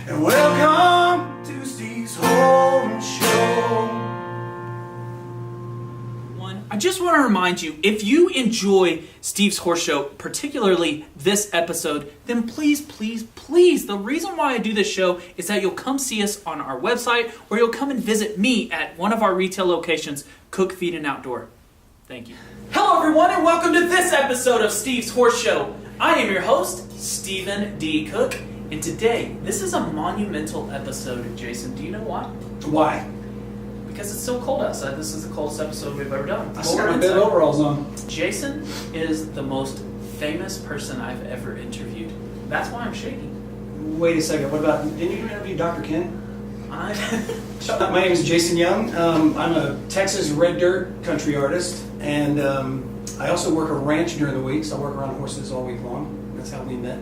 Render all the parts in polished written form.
and welcome to Steve's Horn Show. I just want to remind you, if you enjoy Steve's Horse Show, particularly this episode, then please, the reason why I do this show is that you'll come see us on our website, or you'll come and visit me at one of our retail locations, Cook, Feed, and Outdoor. Thank you. Hello, everyone, and welcome to this episode of Steve's Horse Show. I am your host, Stephen D. Cook, and today, this is a monumental episode. Jason, do you know why? Why? Because it's so cold outside. This is the coldest episode we've ever done. I still got my bed overalls on. Jason is the most famous person I've ever interviewed. That's why I'm shaking. Wait a second. What about? Didn't you interview Dr. Ken? My name is Jason Young. I'm a Texas red dirt country artist, and I also work a ranch during the week. So I work around horses all week long. That's how we met.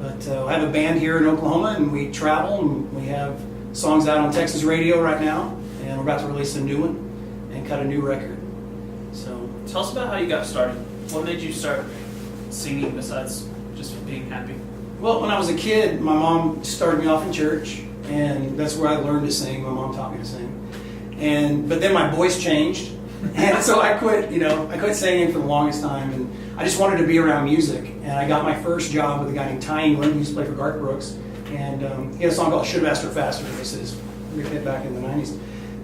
But I have a band here in Oklahoma, and we travel, and we have songs out on Texas radio right now. And we're about to release a new one and cut a new record. So tell us about how you got started. What made you start singing besides just being happy? Well, when I was a kid, my mom started me off in church, and that's where I learned to sing. My mom taught me to sing. But then my voice changed, and so I quit. I quit singing for the longest time, and I just wanted to be around music. And I got my first job with a guy named Ty England, who used to play for Garth Brooks, and he had a song called "Should Have Asked Her Faster." This is weird hit back in the '90s.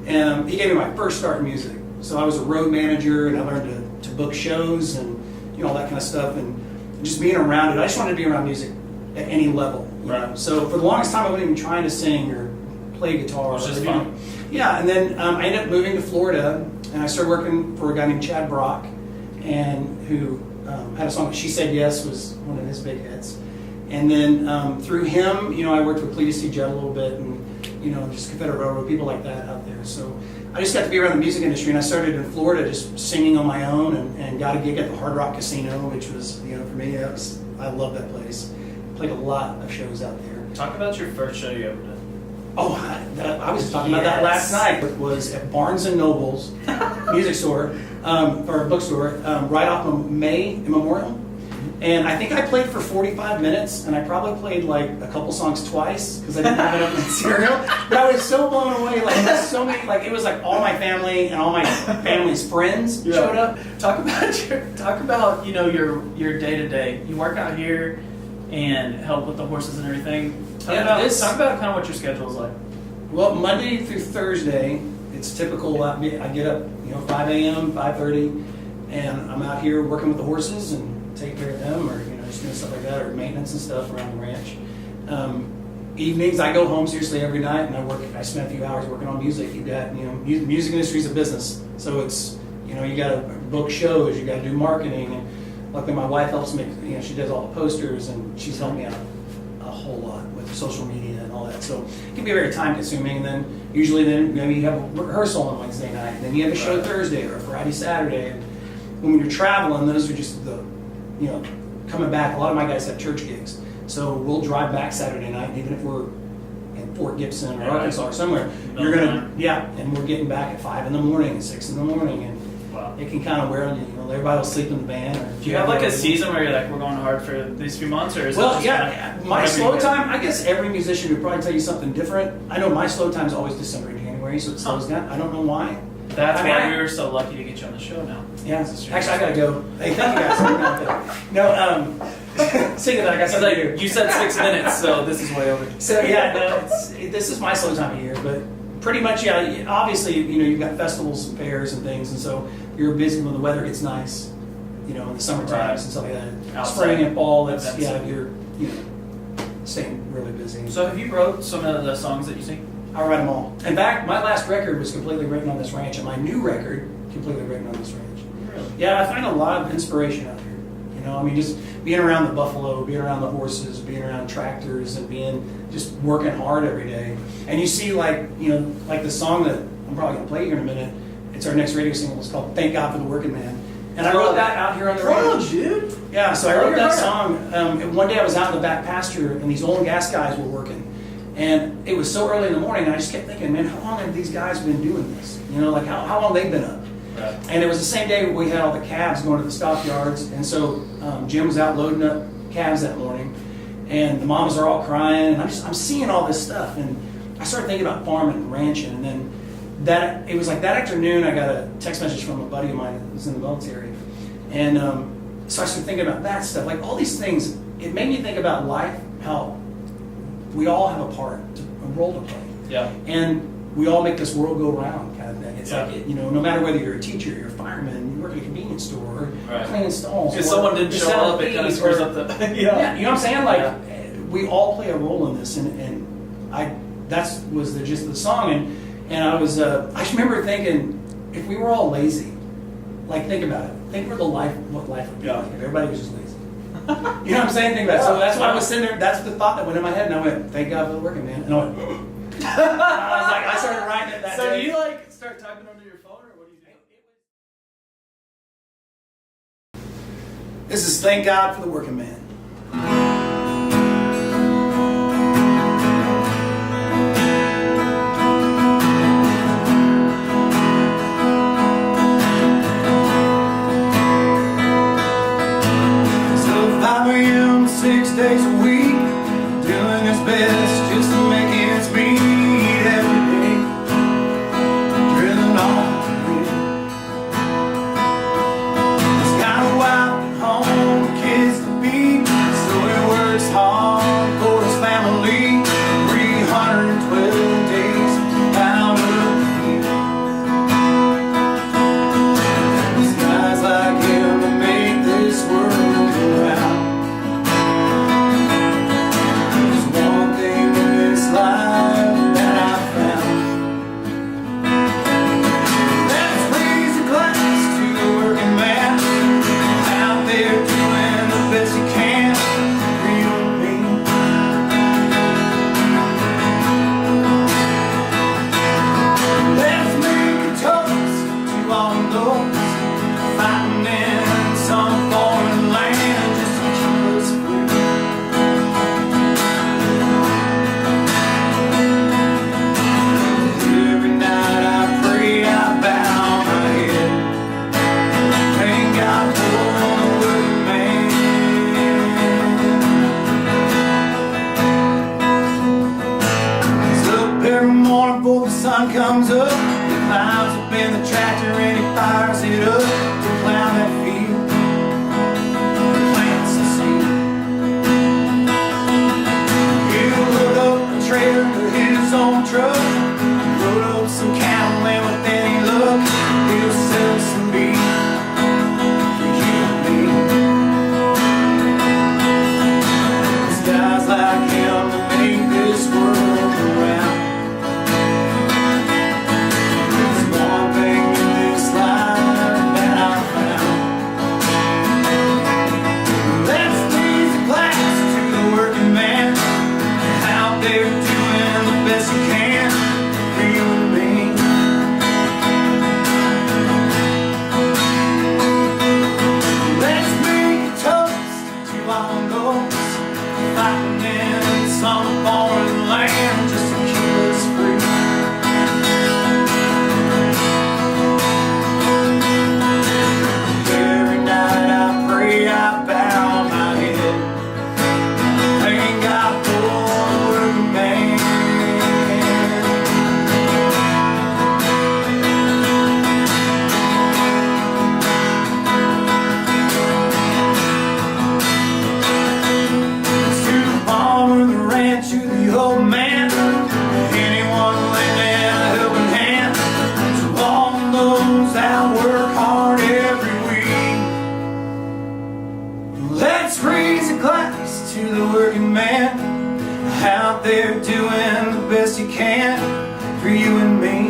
And he gave me my first start in music. So I was a road manager, and I learned to book shows and all that kind of stuff. And just being around it, I just wanted to be around music at any level. Right. So for the longest time, I wasn't even trying to sing or play guitar. It was just fun. Yeah, and then I ended up moving to Florida, and I started working for a guy named Chad Brock, and who had a song, "She Said Yes," was one of his big hits. And then through him, I worked with Cletus C. Judd a little bit, and just Confederate Railroad, people like that out there. So I just got to be around the music industry, and I started in Florida just singing on my own, and got a gig at the Hard Rock Casino, which was, for me, I love that place. Played a lot of shows out there. Talk about your first show you ever did. Oh, I was talking about that last night. It was at Barnes & Noble's music store, or bookstore, right off of May and Memorial. And I think I played for 45 minutes, and I probably played like a couple songs twice because I didn't have enough material. But I was so blown away, so many, it was like all my family and all my family's friends showed up. Talk about your day to day. You work out here and help with the horses and everything. Talk about kind of what your schedule is like. Well, Monday through Thursday, it's typical. I get up 5 a.m., 5:30, and I'm out here working with the horses and take care of them, or just doing stuff like that, or maintenance and stuff around the ranch. Evenings, I go home seriously every night, and I spend a few hours working on music. You got music industry is a business, so it's you got to book shows, you got to do marketing, and luckily my wife helps me. She does all the posters, and she's helped me out a whole lot with social media and all that. So it can be very time consuming. And then usually you have a rehearsal on Wednesday night, and then you have a show Thursday or Friday, Saturday. And when you're traveling, those are just the coming back. A lot of my guys have church gigs, so we'll drive back Saturday night, and even if we're in Fort Gibson or Arkansas or somewhere, and we're getting back at 5 in the morning and 6 in the morning, and it can kind of wear on you. Everybody will sleep in the van. Or do you have a season where you're like, we're going hard for these few months, or is my slow time? I guess every musician would probably tell you something different. I know my slow time is always December and January, so it slows down. I don't know why. That's why we were so lucky to get you on the show now. Yeah, actually, I gotta go. Hey, thank you guys. No, sing it. I got something to do. You said 6 minutes, so this is way over. So this is my slow time of year, but pretty much, obviously, you've got festivals and fairs and things, and so you're busy when the weather gets nice, in the summertime and stuff like that. Outside. Spring and fall, you're staying really busy. So have you wrote some of the songs that you sing? I write them all. In fact, my last record was completely written on this ranch, and my new record completely written on this ranch. Really? Yeah, I find a lot of inspiration out here. Just being around the buffalo, being around the horses, being around tractors, and just working hard every day. And you see, like the song that I'm probably going to play here in a minute. It's our next radio single. It's called "Thank God for the Working Man," and I wrote that out here on the ranch. Dude. Yeah, so I wrote that song. One day I was out in the back pasture, and these oil and gas guys were working. And it was so early in the morning, and I just kept thinking, man, how long have these guys been doing this? How long they've been up? Right. And it was the same day we had all the calves going to the stockyards, and so Jim was out loading up calves that morning, and the moms are all crying, and I'm seeing all this stuff, and I started thinking about farming and ranching, and then it was like that afternoon I got a text message from a buddy of mine that was in the military, and so I started thinking about that stuff, like all these things. It made me think about life, how we all have a part, a role to play, Yeah. and we all make this world go round, kind of thing. It's Yeah. like, no matter whether you're a teacher, you're a fireman, you work at a convenience store, or Right. cleaning stalls, If or someone didn't you're show selling up, it kind of fees, screws or- up the. yeah, you know what I'm saying? Like, Yeah. we all play a role in this, and that was the gist of the song, and I was, I just remember thinking, if we were all lazy, like, think about it. Think what life would be Yeah. like if everybody was just lazy. You know what I'm saying? Think about it. So that's why I was sitting there, that's the thought that went in my head, and I went, thank God for the working man. And I went, and I was like, I started writing it that So day. do you like start typing onto your phone, or what do you do? This is Thank God for the Working Man. So 5 a.m., 6 days a week, doing his best just to make ends meet every day, drilling on the grid. He's got a wife at home, kids to feed, so he works hard for his family. 312 days out of the year. There's guys like him that make this world go round. There's one thing in this life that I found. Let's raise a glass to the working man out there doing the best he can for you and me. Let's make a toast to all those fighting in some foreign land just to keep us free. Every night I pray, I bow my head. Thank God for the working man. He's up every morning before the sun comes up. He climbs up in the tractor and he fires it up to plow that field, plants the seed. He'll load up a trailer to his own truck, load up some cattle, and with any luck, he'll sell some beef for you and me. There's guys like him that make this world go round. There's one thing in this life that I found. Let's raise a glass to the working man out there doing the best he can for you and me. Let's make a toast to all those fighting in some foreign land just to keep us free. Every night I pray, I bow my head. Thank God for the working man. To the farmer, the ranch, to the old man, anyone lending a helping hand, to all those that work hard every week. Let's raise a glass to the working man out there doing the best he can for you and me.